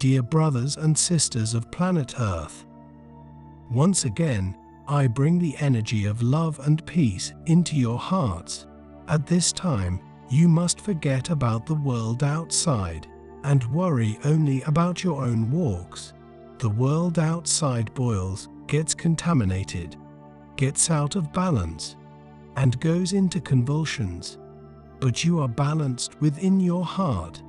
dear brothers and sisters of planet Earth. Once again, I bring the energy of love and peace into your hearts. At this time, you must forget about the world outside and worry only about your own walks. The world outside boils, gets contaminated, gets out of balance, and goes into convulsions. But you are balanced within your heart.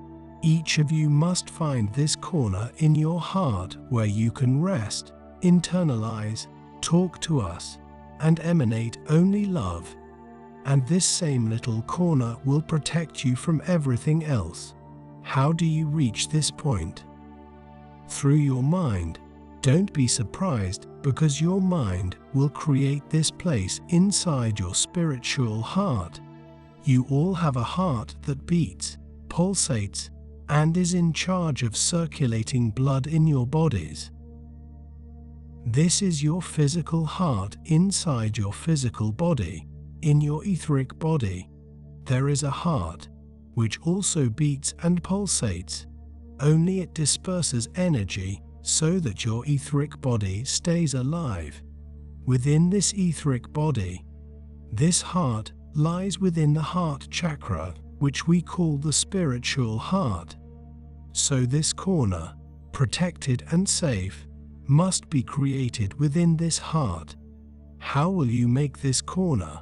Each of you must find this corner in your heart where you can rest, internalize, talk to us, and emanate only love. And this same little corner will protect you from everything else. How do you reach this point? Through your mind. Don't be surprised, because your mind will create this place inside your spiritual heart. You all have a heart that beats, pulsates, and is in charge of circulating blood in your bodies. This is your physical heart inside your physical body. In your etheric body, there is a heart, which also beats and pulsates. Only it disperses energy so that your etheric body stays alive. Within this etheric body, this heart lies within the heart chakra, which we call the spiritual heart. So this corner, protected and safe, must be created within this heart. How will you make this corner?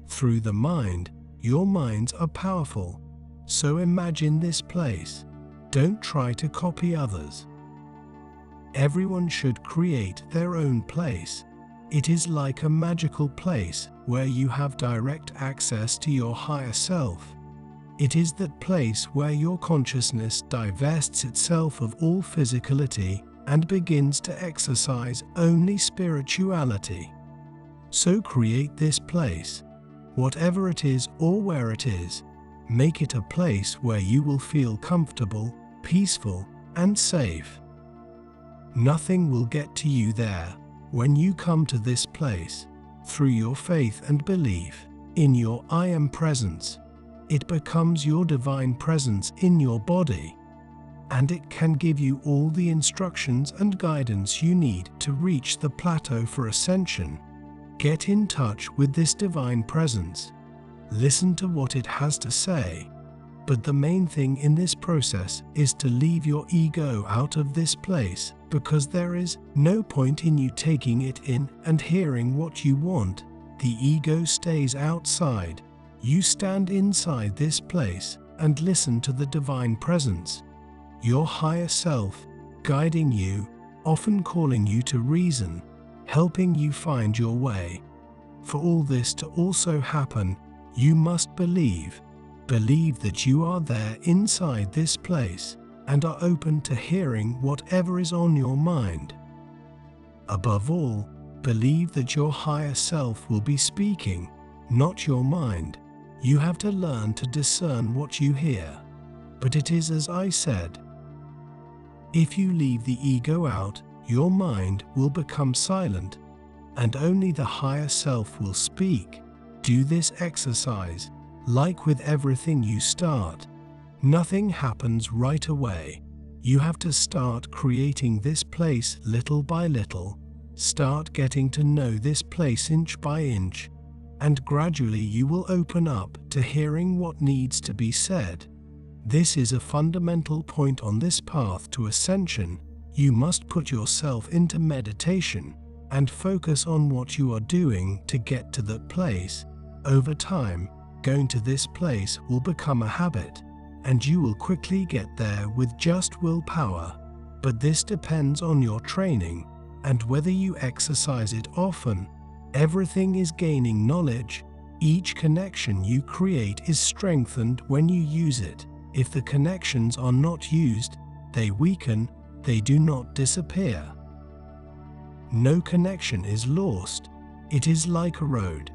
Through the mind. Your minds are powerful. So imagine this place. Don't try to copy others. Everyone should create their own place. It is like a magical place where you have direct access to your higher self. It is that place where your consciousness divests itself of all physicality and begins to exercise only spirituality. So create this place. Whatever it is or where it is, make it a place where you will feel comfortable, peaceful, and safe. Nothing will get to you there when you come to this place. Through your faith and belief in your I Am presence, it becomes your divine presence in your body, and it can give you all the instructions and guidance you need to reach the plateau for ascension. Get in touch with this divine presence. Listen to what it has to say. But the main thing in this process is to leave your ego out of this place, because there is no point in you taking it in and hearing what you want. The ego stays outside. You stand inside this place and listen to the divine presence. Your higher self, guiding you, often calling you to reason, helping you find your way. For all this to also happen, you must believe that you are there inside this place and are open to hearing whatever is on your mind. Above all, believe that your higher self will be speaking, not your mind. You have to learn to discern what you hear. But it is as I said. If you leave the ego out, your mind will become silent, and only the higher self will speak. Do this exercise. Like with everything you start, nothing happens right away. You have to start creating this place little by little. Start getting to know this place inch by inch, and gradually you will open up to hearing what needs to be said. This is a fundamental point on this path to ascension. You must put yourself into meditation and focus on what you are doing to get to that place. Over time, going to this place will become a habit, and you will quickly get there with just willpower. But this depends on your training and whether you exercise it often. Everything is gaining knowledge. Each connection you create is strengthened when you use it. If the connections are not used, they weaken, they do not disappear. No connection is lost. It is like a road.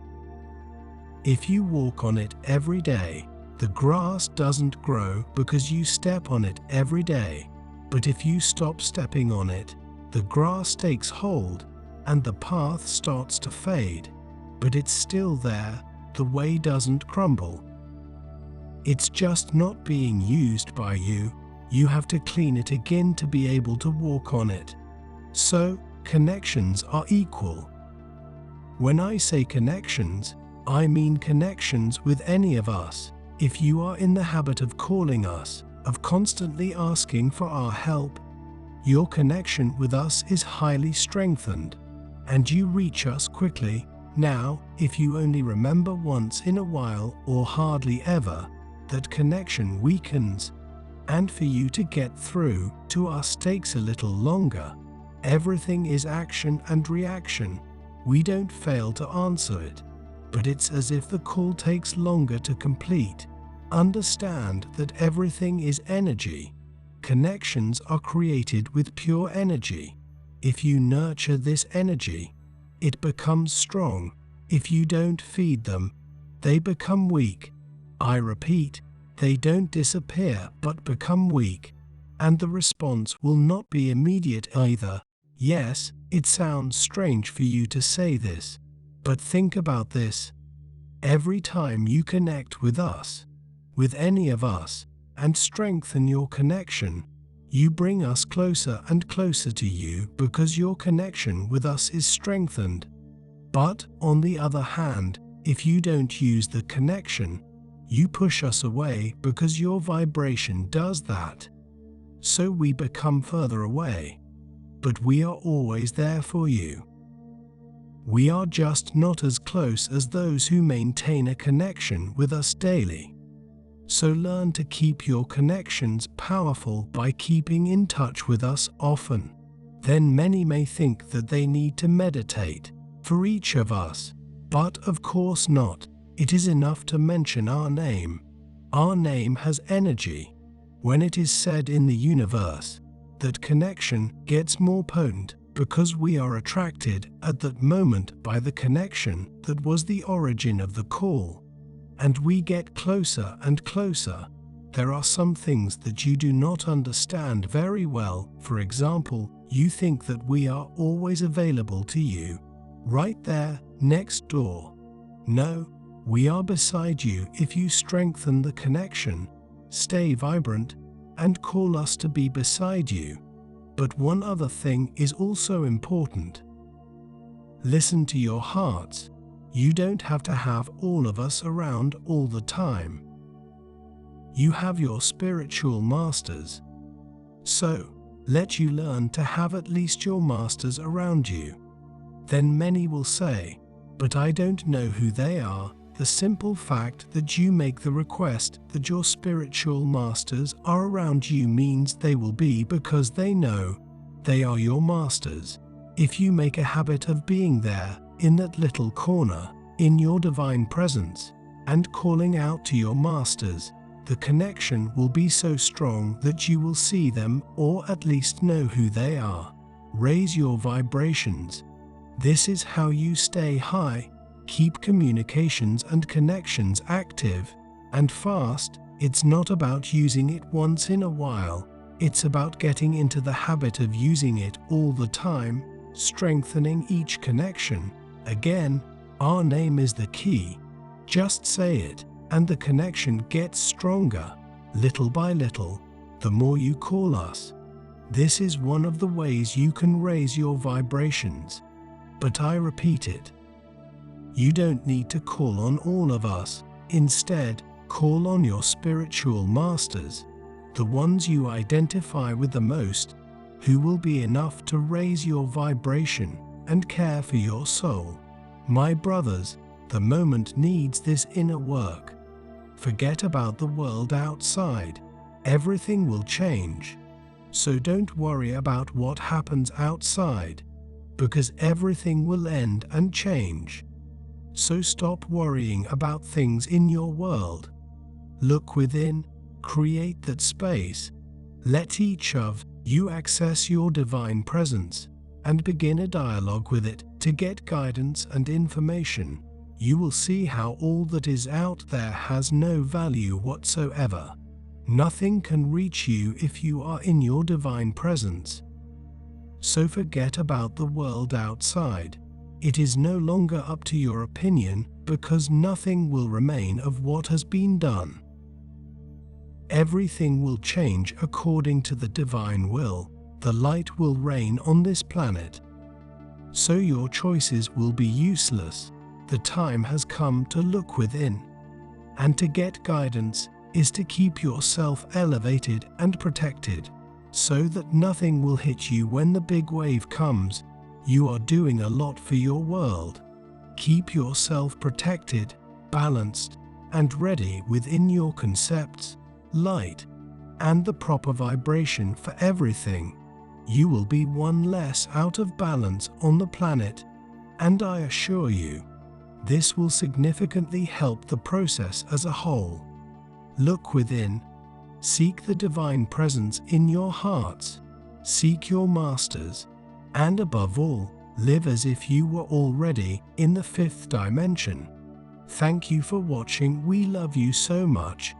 If you walk on it every day, the grass doesn't grow because you step on it every day. But if you stop stepping on it, the grass takes hold and the path starts to fade. But it's still there, the way doesn't crumble. It's just not being used by you. You have to clean it again to be able to walk on it. So, connections are equal. When I say connections, I mean connections with any of us. If you are in the habit of calling us, of constantly asking for our help, your connection with us is highly strengthened, and you reach us quickly. Now, if you only remember once in a while or hardly ever, that connection weakens, and for you to get through to us takes a little longer. Everything is action and reaction. We don't fail to answer it, but it's as if the call takes longer to complete. Understand that everything is energy. Connections are created with pure energy. If you nurture this energy, it becomes strong. If you don't feed them, they become weak. I repeat, they don't disappear but become weak. And the response will not be immediate either. Yes, it sounds strange for you to say this, but think about this. Every time you connect with us, with any of us, and strengthen your connection, you bring us closer and closer to you because your connection with us is strengthened. But, on the other hand, if you don't use the connection, you push us away because your vibration does that. So we become further away. But we are always there for you. We are just not as close as those who maintain a connection with us daily. So learn to keep your connections powerful by keeping in touch with us often. Then many may think that they need to meditate for each of us, but of course not. It is enough to mention our name. Our name has energy. When it is said in the universe that connection gets more potent because we are attracted at that moment by the connection that was the origin of the call, and we get closer and closer. There are some things that you do not understand very well. For example, you think that we are always available to you, right there, next door. No, we are beside you if you strengthen the connection, stay vibrant, and call us to be beside you. But one other thing is also important. Listen to your hearts. You don't have to have all of us around all the time. You have your spiritual masters. So, let you learn to have at least your masters around you. Then many will say, but I don't know who they are. The simple fact that you make the request that your spiritual masters are around you means they will be, because they know they are your masters. If you make a habit of being there, in that little corner, in your divine presence, and calling out to your masters, the connection will be so strong that you will see them, or at least know who they are. Raise your vibrations. This is how you stay high. Keep communications and connections active and fast. It's not about using it once in a while. It's about getting into the habit of using it all the time, strengthening each connection. Again, our name is the key. Just say it, and the connection gets stronger. Little by little, the more you call us. This is one of the ways you can raise your vibrations. But I repeat it. You don't need to call on all of us. Instead, call on your spiritual masters, the ones you identify with the most, who will be enough to raise your vibration and care for your soul. My brothers, the moment needs this inner work. Forget about the world outside. Everything will change. So don't worry about what happens outside, because everything will end and change. So stop worrying about things in your world. Look within, create that space. Let each of you access your divine presence and begin a dialogue with it to get guidance and information. You will see how all that is out there has no value whatsoever. Nothing can reach you if you are in your divine presence. So forget about the world outside. It is no longer up to your opinion, because nothing will remain of what has been done. Everything will change according to the divine will. The light will reign on this planet. So your choices will be useless. The time has come to look within. And to get guidance is to keep yourself elevated and protected, so that nothing will hit you when the big wave comes. You are doing a lot for your world. Keep yourself protected, balanced, and ready within your concepts, light, and the proper vibration for everything. You will be one less out of balance on the planet, and I assure you, this will significantly help the process as a whole. Look within. Seek the divine presence in your hearts. Seek your masters. And above all, live as if you were already in the fifth dimension. Thank you for watching. We love you so much.